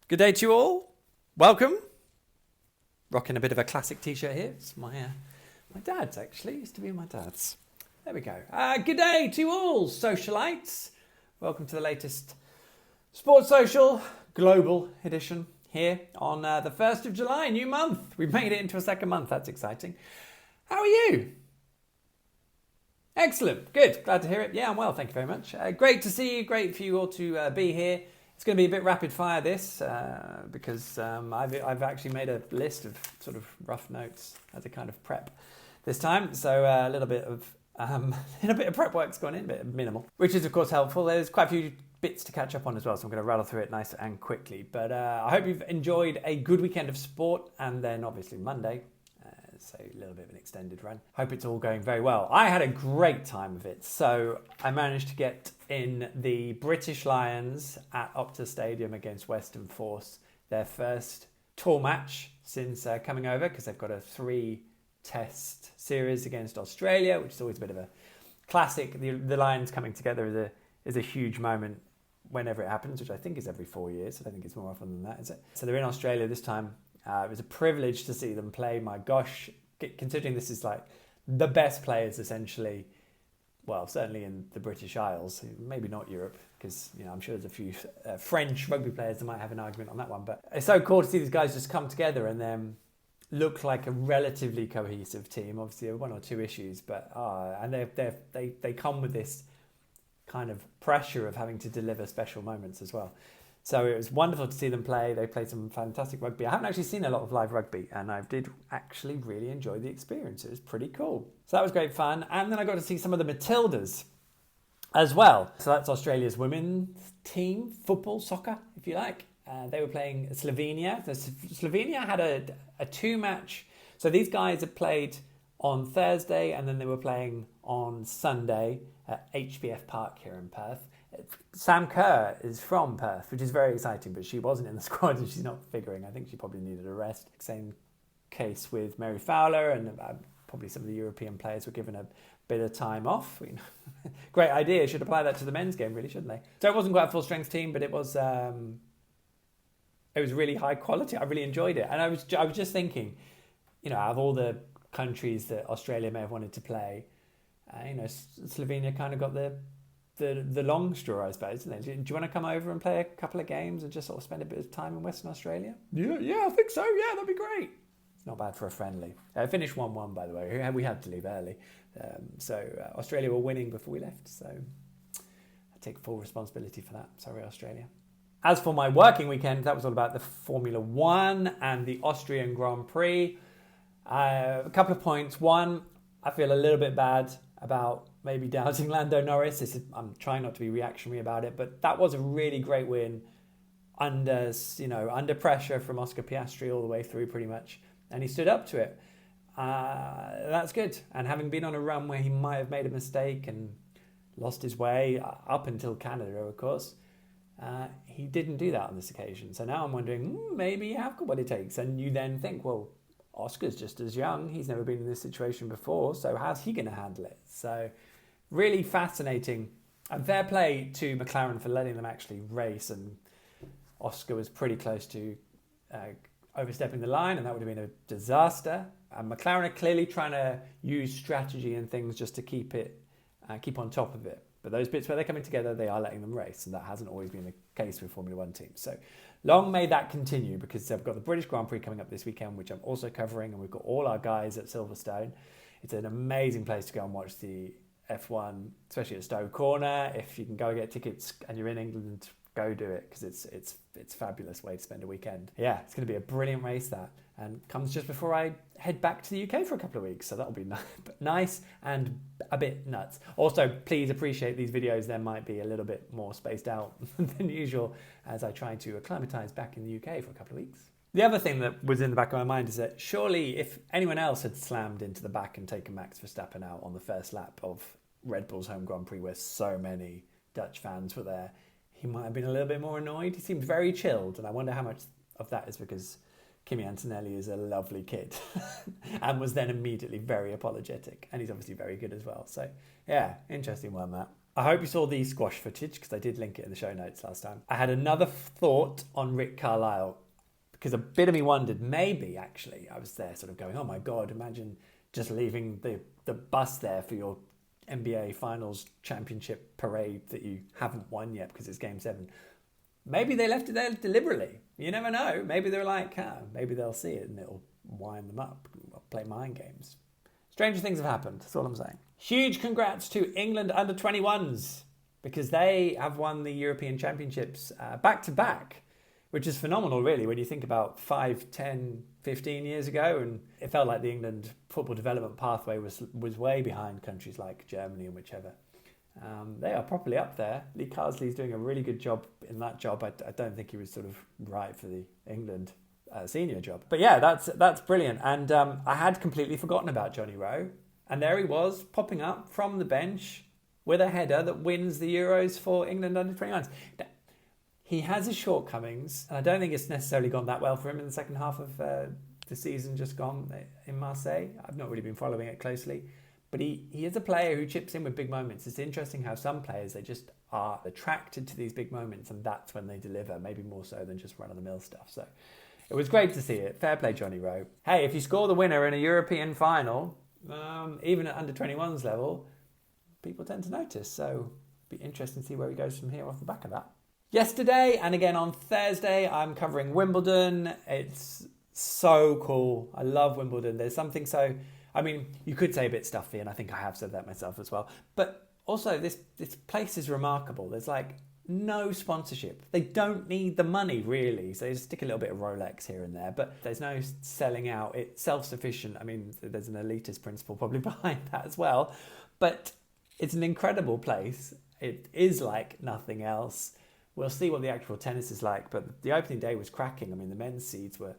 Good day to you all. Welcome. Rocking a bit of a classic t-shirt here. It's my dad's, actually. Used to be my dad's. There we go. Good day to you all, socialites. Welcome to the latest Sports Social Global edition here on the 1st of July, new month. We've made it into a second month. That's exciting. How are you? Excellent. Good. Glad to hear it. Yeah, I'm well. Thank you very much. Great to see you. Great for you all to be here. It's going to be a bit rapid fire this because I've actually made a list of sort of rough notes as a kind of prep this time. So a little bit of prep work's gone in, a bit minimal, which is of course helpful. There's quite a few bits to catch up on as well, so I'm going to rattle through it nice and quickly. But I hope you've enjoyed a good weekend of sport, and then obviously Monday. So a little bit of an extended run. Hope it's all going very well. I had a great time of it. So I managed to get in the British Lions at Optus Stadium against Western Force, their first tour match since coming over, because they've got a 3-test series against Australia, which is always a bit of a classic. The Lions coming together is a huge moment whenever it happens, which I think is every 4 years. I don't think it's more often than that, is it? So they're in Australia this time. It was a privilege to see them play. My gosh, considering this is like the best players essentially, well, certainly in the British Isles, maybe not Europe, because I'm sure there's a few French rugby players that might have an argument on that one. But it's so cool to see these guys just come together and then look like a relatively cohesive team. Obviously, there are one or two issues, but and they come with this kind of pressure of having to deliver special moments as well. So it was wonderful to see them play. They played some fantastic rugby. I haven't actually seen a lot of live rugby, and I did actually really enjoy the experience. It was pretty cool. So that was great fun. And then I got to see some of the Matildas as well. So that's Australia's women's team, football, soccer, if you like. They were playing Slovenia. So Slovenia had a 2-match. So these guys had played on Thursday, and then they were playing on Sunday at HBF Park here in Perth. Sam Kerr is from Perth, which is very exciting, but she wasn't in the squad and she's not figuring. I think she probably needed a rest. Same case with Mary Fowler, and probably some of the European players were given a bit of time off. Great idea. Should apply that to the men's game, really, shouldn't they? So it wasn't quite a full strength team, but it was really high quality. I really enjoyed it. And I was just thinking, out of all the countries that Australia may have wanted to play, Slovenia kind of got the long straw, I suppose. Do you want to come over and play a couple of games and just sort of spend a bit of time in Western Australia? Yeah, I think so. Yeah, that'd be great. It's not bad for a friendly. Finished 1-1, by the way. We had to leave early. So Australia were winning before we left. So I take full responsibility for that. Sorry, Australia. As for my working weekend, that was all about the Formula 1 and the Austrian Grand Prix. A couple of points. One, I feel a little bit bad about maybe doubting Lando Norris. I'm trying not to be reactionary about it, but that was a really great win under pressure from Oscar Piastri all the way through pretty much, and he stood up to it. That's good. And having been on a run where he might have made a mistake and lost his way up until Canada, of course, he didn't do that on this occasion. So now I'm wondering, maybe you have got what it takes. And you then think, well, Oscar's just as young. He's never been in this situation before. So how's he going to handle it? So really fascinating. And fair play to McLaren for letting them actually race. And Oscar was pretty close to overstepping the line, and that would have been a disaster. And McLaren are clearly trying to use strategy and things just to keep on top of it. But those bits where they're coming together, they are letting them race. And that hasn't always been the case with Formula 1 teams. So long may that continue, because they've got the British Grand Prix coming up this weekend, which I'm also covering. And we've got all our guys at Silverstone. It's an amazing place to go and watch the F1, especially at Stowe Corner. If you can go get tickets and you're in England, go do it, because it's a fabulous way to spend a weekend. Yeah, it's going to be a brilliant race, that, and comes just before I head back to the UK for a couple of weeks, so that'll be nice and a bit nuts. Also, please appreciate these videos. There might be a little bit more spaced out than usual as I try to acclimatise back in the UK for a couple of weeks. The other thing that was in the back of my mind is that surely if anyone else had slammed into the back and taken Max Verstappen out on the first lap of Red Bull's home Grand Prix, where so many Dutch fans were there, he might have been a little bit more annoyed. He seemed very chilled, and I wonder how much of that is because Kimi Antonelli is a lovely kid and was then immediately very apologetic, and he's obviously very good as well. So yeah, interesting one, that. I hope you saw the squash footage because I did link it in the show notes last time. I had another thought on Rick Carlisle because a bit of me wondered, maybe actually, I was there sort of going, oh my God, imagine just leaving the bus there for your NBA Finals Championship parade that you haven't won yet because it's Game 7. Maybe they left it there deliberately. You never know. Maybe they were like, maybe they'll see it and it'll wind them up, play mind games. Stranger things have happened, that's all I'm saying. Huge congrats to England under-21s because they have won the European Championships back-to-back, which is phenomenal, really, when you think about 5, 10, 15 years ago. And it felt like the England football development pathway was way behind countries like Germany and whichever. They are properly up there. Lee Carsley's doing a really good job in that job. I don't think he was sort of right for the England senior job. But yeah, that's brilliant. And I had completely forgotten about Johnny Rowe. And there he was, popping up from the bench with a header that wins the Euros for England under-21s. He has his shortcomings, and I don't think it's necessarily gone that well for him in the second half of the season just gone in Marseille. I've not really been following it closely. But he is a player who chips in with big moments. It's interesting how some players, they just are attracted to these big moments, and that's when they deliver, maybe more so than just run-of-the-mill stuff. So it was great to see it. Fair play, Johnny Rowe. Hey, if you score the winner in a European final, even at under-21s level, people tend to notice. So it'll be interesting to see where he goes from here off the back of that. Yesterday and again on Thursday, I'm covering Wimbledon. It's so cool. I love Wimbledon. There's something so... I mean, you could say a bit stuffy, and I think I have said that myself as well. But also, this place is remarkable. There's like no sponsorship. They don't need the money, really. So they just stick a little bit of Rolex here and there. But there's no selling out. It's self-sufficient. I mean, there's an elitist principle probably behind that as well. But it's an incredible place. It is like nothing else. We'll see what the actual tennis is like. But the opening day was cracking. I mean, the men's seeds were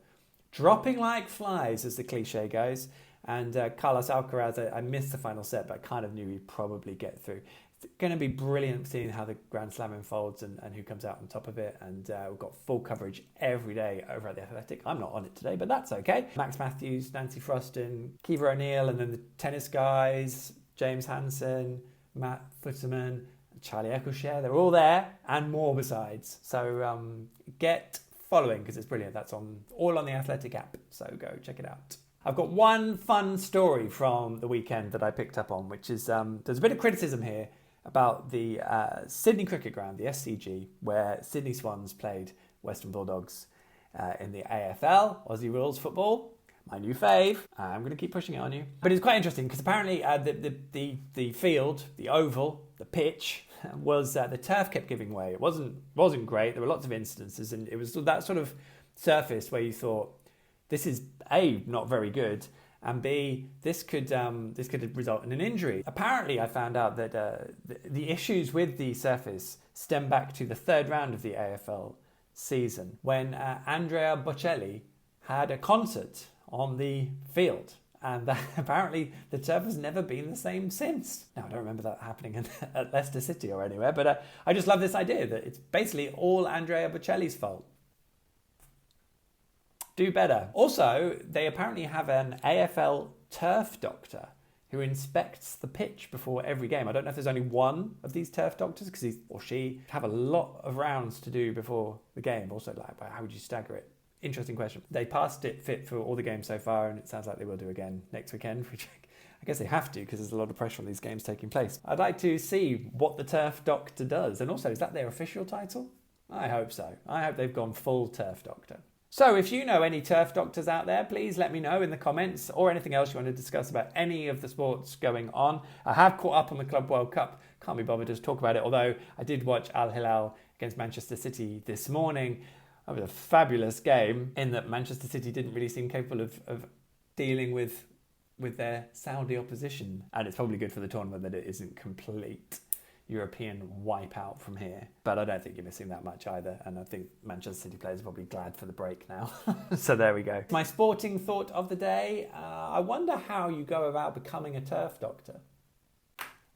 dropping like flies, as the cliche goes. And Carlos Alcaraz, I missed the final set, but I kind of knew he'd probably get through. It's going to be brilliant seeing how the Grand Slam unfolds and who comes out on top of it. And we've got full coverage every day over at The Athletic. I'm not on it today, but that's okay. Max Matthews, Nancy Froston, Kiva O'Neill, and then the tennis guys, James Hansen, Matt Futterman, Charlie Eccleshare. They're all there and more besides. So get following because it's brilliant. That's all on the Athletic app. So go check it out. I've got one fun story from the weekend that I picked up on, which is there's a bit of criticism here about the Sydney Cricket Ground, the SCG, where Sydney Swans played Western Bulldogs in the AFL, Aussie Rules Football, my new fave. I'm going to keep pushing it on you. But it's quite interesting because apparently the field, the oval, the pitch, was the turf kept giving way. It wasn't great. There were lots of instances, and it was that sort of surface where you thought, this is A, not very good, and B, this could result in an injury. Apparently, I found out that the issues with the surface stem back to the third round of the AFL season when Andrea Bocelli had a concert on the field. And apparently the turf has never been the same since. Now, I don't remember that happening at Leicester City or anywhere, but I just love this idea that it's basically all Andrea Bocelli's fault. Do better. Also, they apparently have an AFL turf doctor who inspects the pitch before every game. I don't know if there's only one of these turf doctors because he or she have a lot of rounds to do before the game. Also, like, how would you stagger it? Interesting question. They passed it fit for all the games so far, and it sounds like they will do again next weekend, which I guess they have to because there's a lot of pressure on these games taking place. I'd like to see what the turf doctor does. And also, is that their official title? I hope so. I hope they've gone full turf doctor. So if you know any turf doctors out there, please let me know in the comments or anything else you want to discuss about any of the sports going on. I have caught up on the Club World Cup. Can't be bothered to talk about it, although I did watch Al Hilal against Manchester City this morning. That was a fabulous game in that Manchester City didn't really seem capable of dealing with their Saudi opposition. And it's probably good for the tournament that it isn't complete European wipeout from here. But I don't think you're missing that much either. And I think Manchester City players are probably glad for the break now. So there we go. My sporting thought of the day. I wonder how you go about becoming a turf doctor.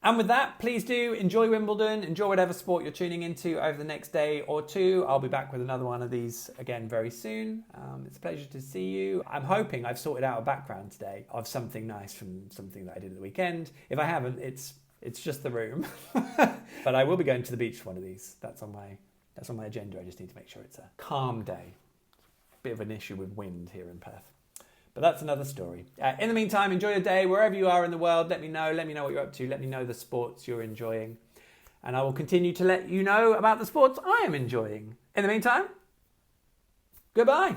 And with that, please do enjoy Wimbledon. Enjoy whatever sport you're tuning into over the next day or two. I'll be back with another one of these again very soon. It's a pleasure to see you. I'm hoping I've sorted out a background today of something nice from something that I did at the weekend. If I haven't, it's It's just the room. But I will be going to the beach one of these. That's on my agenda. I just need to make sure it's a calm day. Bit of an issue with wind here in Perth. But that's another story. In the meantime, enjoy your day wherever you are in the world. Let me know what you're up to. Let me know the sports you're enjoying. And I will continue to let you know about the sports I am enjoying. In the meantime, goodbye.